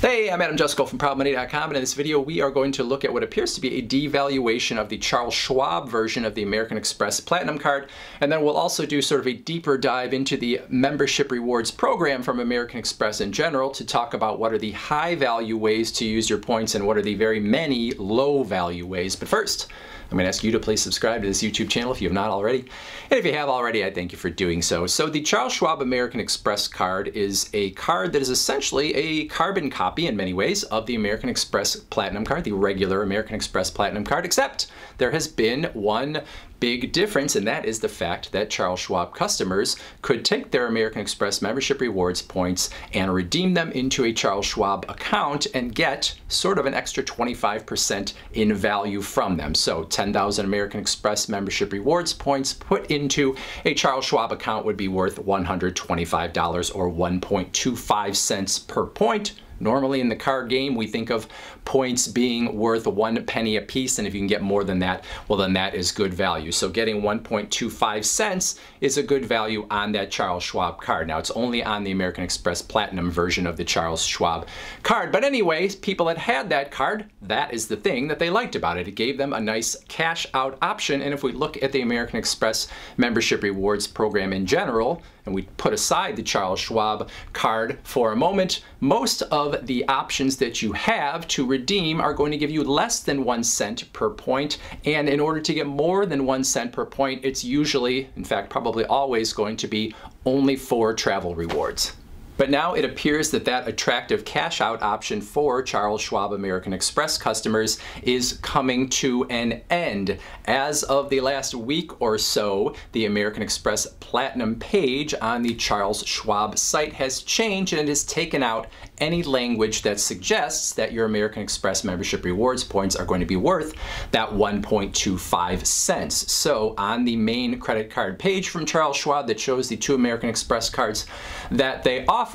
Hey, I'm Jusko from ProudMoney.com, and in this video we are going to look at what appears to be a devaluation of the Charles Schwab version of the American Express Platinum Card, and then we'll also do sort of a deeper dive into the membership rewards program from American Express in general to talk about what are the high value ways to use your points and what are the very many low value ways. But first, I'm going to ask you to please subscribe to this YouTube channel if you have not already. And if you have already, I thank you for doing so. So the Charles Schwab American Express card is a card that is essentially a carbon copy in many ways of the American Express Platinum Card, the regular American Express Platinum Card, except there has been one big difference, and that is the fact that Charles Schwab customers could take their American Express membership rewards points and redeem them into a Charles Schwab account and get sort of an extra 25% in value from them. So 10,000 American Express membership rewards points put into a Charles Schwab account would be worth $125 or 1.25 cents per point. Normally in the card game, we think of points being worth 1 penny a piece, and if you can get more than that, well then that is good value. So getting 1.25 cents is a good value on that Charles Schwab card. Now it's only on the American Express Platinum version of the Charles Schwab card. But anyways, people that had that card, that is the thing that they liked about it. It gave them a nice cash out option, and if we look at the American Express membership rewards program in general, and we put aside the Charles Schwab card for a moment, most of the options that you have to redeem are going to give you less than 1 cent per point. And in order to get more than 1 cent per point, it's usually, in fact, probably always going to be only for travel rewards. But now it appears that that attractive cash out option for Charles Schwab American Express customers is coming to an end. As of the last week or so, the American Express Platinum page on the Charles Schwab site has changed, and it has taken out any language that suggests that your American Express membership rewards points are going to be worth that 1.25 cents. So on the main credit card page from Charles Schwab that shows the two American Express cards that they offer,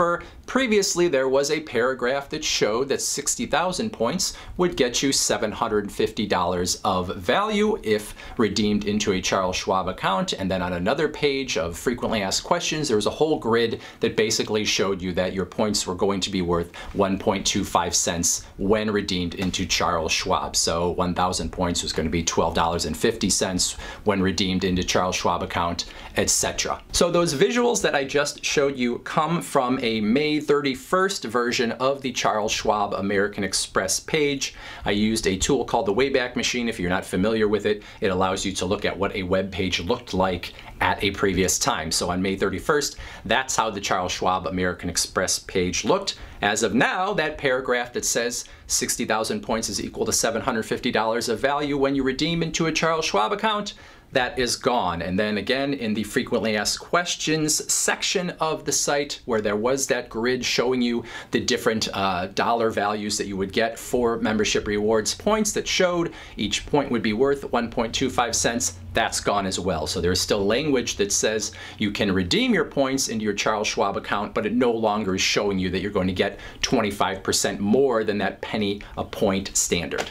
previously there was a paragraph that showed that 60,000 points would get you $750 of value if redeemed into a Charles Schwab account. And then on another page of frequently asked questions, there was a whole grid that basically showed you that your points were going to be worth 1.25 cents when redeemed into Charles Schwab. So 1,000 points was going to be $12.50 when redeemed into Charles Schwab account, etc. So those visuals that I just showed you come from a May 31st version of the Charles Schwab American Express page. I used a tool called the Wayback Machine. If you're not familiar with it, it allows you to look at what a web page looked like at a previous time. So on May 31st, that's how the Charles Schwab American Express page looked. As of now, that paragraph that says 60,000 points is equal to $750 of value when you redeem into a Charles Schwab account, that is gone. And then again, in the frequently asked questions section of the site, where there was that grid showing you the different dollar values that you would get for membership rewards points that showed each point would be worth 1.25 cents, that's gone as well. So there's still language that says you can redeem your points into your Charles Schwab account, but it no longer is showing you that you're going to get 25% more than that penny a point standard.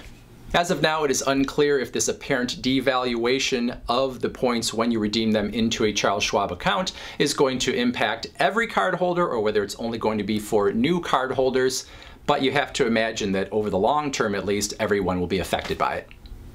As of now, it is unclear if this apparent devaluation of the points when you redeem them into a Charles Schwab account is going to impact every cardholder or whether it's only going to be for new cardholders, but you have to imagine that over the long term at least, everyone will be affected by it.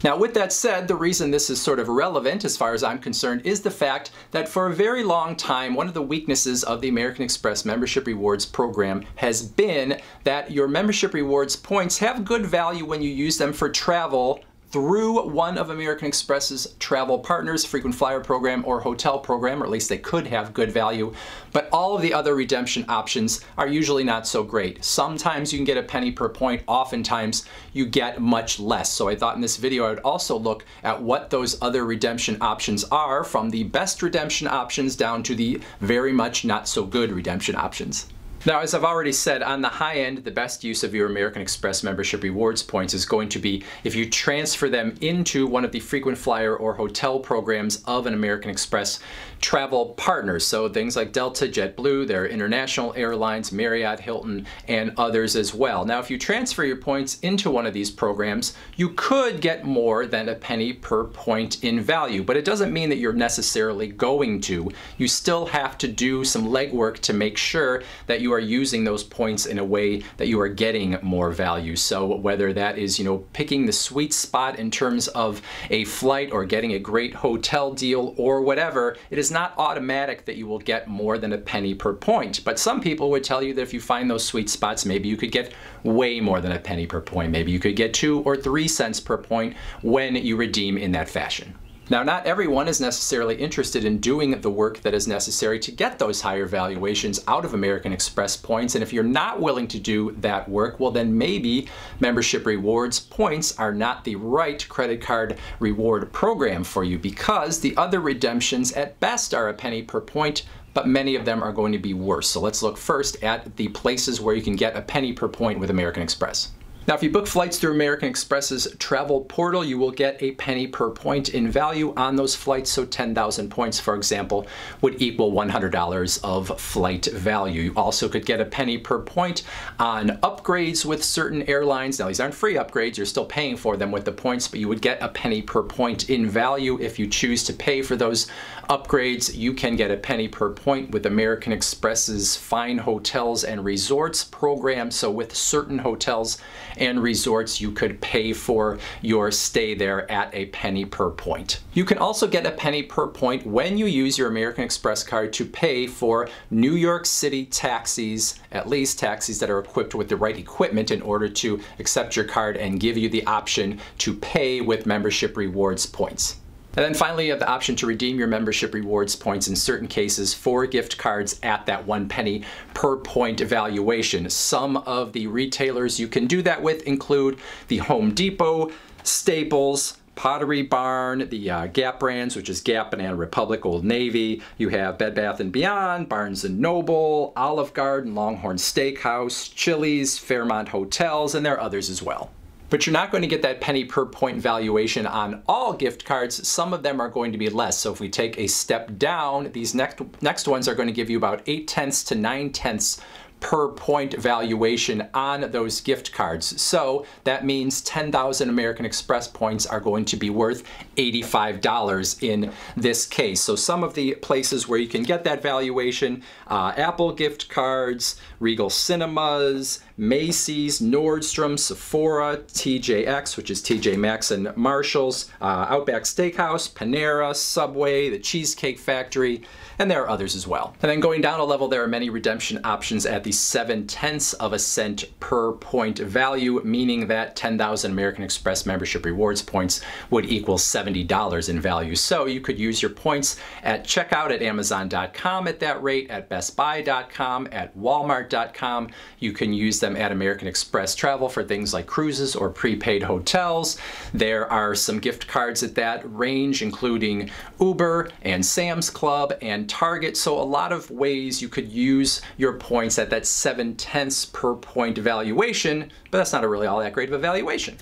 Now, with that said, the reason this is sort of relevant as far as I'm concerned is the fact that for a very long time, one of the weaknesses of the American Express membership rewards program has been that your membership rewards points have good value when you use them for travel through one of American Express's travel partners, frequent flyer program or hotel program, or at least they could have good value. But all of the other redemption options are usually not so great. Sometimes you can get a penny per point, oftentimes you get much less. So I thought in this video I would also look at what those other redemption options are, from the best redemption options down to the very much not so good redemption options. Now, as I've already said, on the high end, the best use of your American Express membership rewards points is going to be if you transfer them into one of the frequent flyer or hotel programs of an American Express travel partners. So things like Delta, JetBlue, their international airlines, Marriott, Hilton, and others as well. Now, if you transfer your points into one of these programs, you could get more than a penny per point in value, but it doesn't mean that you're necessarily going to. You still have to do some legwork to make sure that you are using those points in a way that you are getting more value. So whether that is, picking the sweet spot in terms of a flight or getting a great hotel deal or whatever, it is not automatic that you will get more than a penny per point. But some people would tell you that if you find those sweet spots, maybe you could get way more than a penny per point. Maybe you could get 2 or 3 cents per point when you redeem in that fashion. Now, not everyone is necessarily interested in doing the work that is necessary to get those higher valuations out of American Express points, and if you're not willing to do that work, well then maybe membership rewards points are not the right credit card reward program for you, because the other redemptions at best are a penny per point, but many of them are going to be worse. So let's look first at the places where you can get a penny per point with American Express. Now, if you book flights through American Express's travel portal, you will get a penny per point in value on those flights. So 10,000 points, for example, would equal $100 of flight value. You also could get a penny per point on upgrades with certain airlines. Now, these aren't free upgrades. You're still paying for them with the points, but you would get a penny per point in value. If you choose to pay for those upgrades, you can get a penny per point with American Express's Fine Hotels and Resorts program. So with certain hotels and resorts, you could pay for your stay there at a penny per point. You can also get a penny per point when you use your American Express card to pay for New York City taxis, at least taxis that are equipped with the right equipment in order to accept your card and give you the option to pay with membership rewards points. And then finally, you have the option to redeem your membership rewards points in certain cases for gift cards at that 1 penny per point valuation. Some of the retailers you can do that with include the Home Depot, Staples, Pottery Barn, the Gap brands, which is Gap, Banana Republic, Old Navy. You have Bed Bath & Beyond, Barnes & Noble, Olive Garden, Longhorn Steakhouse, Chili's, Fairmont Hotels, and there are others as well. But you're not going to get that penny per point valuation on all gift cards. Some of them are going to be less. So if we take a step down, these next ones are going to give you about 0.8 to 0.9 per point valuation on those gift cards. So that means 10,000 American Express points are going to be worth $85 in this case. So some of the places where you can get that valuation, Apple gift cards, Regal Cinemas, Macy's, Nordstrom, Sephora, TJX, which is TJ Maxx and Marshall's, Outback Steakhouse, Panera, Subway, the Cheesecake Factory, and there are others as well. And then going down a level, there are many redemption options at the 0.7 cents per point value, meaning that 10,000 American Express membership rewards points would equal $70 in value. So you could use your points at checkout at Amazon.com at that rate, at BestBuy.com, at Walmart.com. You can use them at American Express Travel for things like cruises or prepaid hotels. There are some gift cards at that range, including Uber and Sam's Club and Target. So a lot of ways you could use your points at that 0.7 per point valuation, but that's not really all that great of a valuation.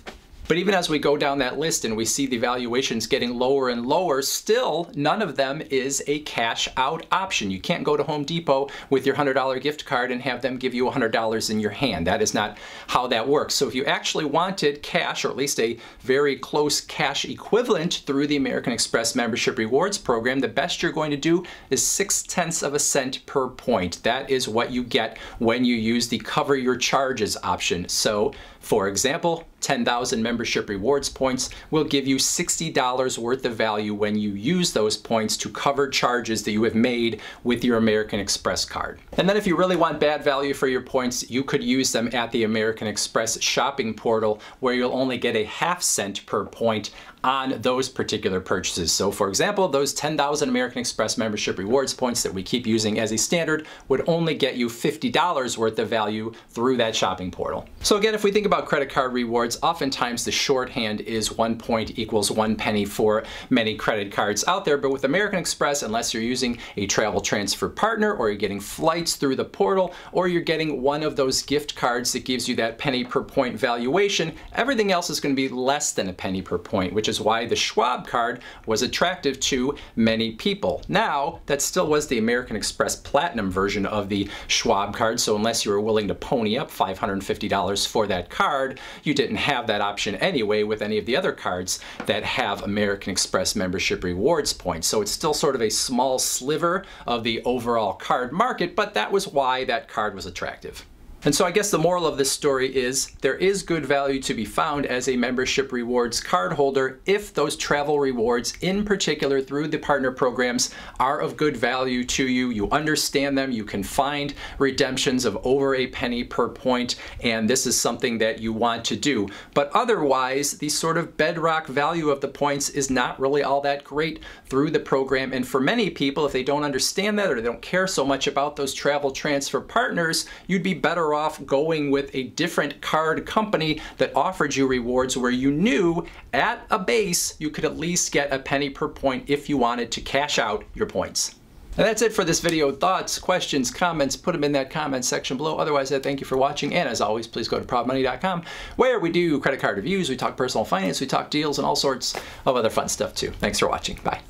But even as we go down that list and we see the valuations getting lower and lower, still none of them is a cash out option. You can't go to Home Depot with your $100 gift card and have them give you $100 in your hand. That is not how that works. So if you actually wanted cash, or at least a very close cash equivalent through the American Express Membership Rewards Program, the best you're going to do is 0.6 cents per point. That is what you get when you use the Cover Your Charges option. So for example, 10,000 membership rewards points will give you $60 worth of value when you use those points to cover charges that you have made with your American Express card. And then if you really want bad value for your points, you could use them at the American Express shopping portal, where you'll only get a 0.5 cents per point on those particular purchases. So for example, those 10,000 American Express membership rewards points that we keep using as a standard would only get you $50 worth of value through that shopping portal. So again, if we think about credit card rewards, oftentimes the shorthand is 1 point equals 1 penny for many credit cards out there. But with American Express, unless you're using a travel transfer partner, or you're getting flights through the portal, or you're getting one of those gift cards that gives you that penny per point valuation, everything else is going to be less than a penny per point, which is is why the Schwab card was attractive to many people. Now, that still was the American Express Platinum version of the Schwab card, so unless you were willing to pony up $550 for that card, you didn't have that option anyway with any of the other cards that have American Express membership rewards points. So it's still sort of a small sliver of the overall card market, but that was why that card was attractive. And so I guess the moral of this story is there is good value to be found as a membership rewards card holder if those travel rewards, in particular through the partner programs, are of good value to you. You understand them, you can find redemptions of over a penny per point, and this is something that you want to do. But otherwise, the sort of bedrock value of the points is not really all that great through the program. And for many people, if they don't understand that or they don't care so much about those travel transfer partners, you'd be better off going with a different card company that offered you rewards where you knew at a base you could at least get a penny per point if you wanted to cash out your points. And that's it for this video. Thoughts, questions, comments, put them in that comment section below. Otherwise, I thank you for watching. And as always, please go to ProudMoney.com where we do credit card reviews, we talk personal finance, we talk deals, and all sorts of other fun stuff too. Thanks for watching. Bye.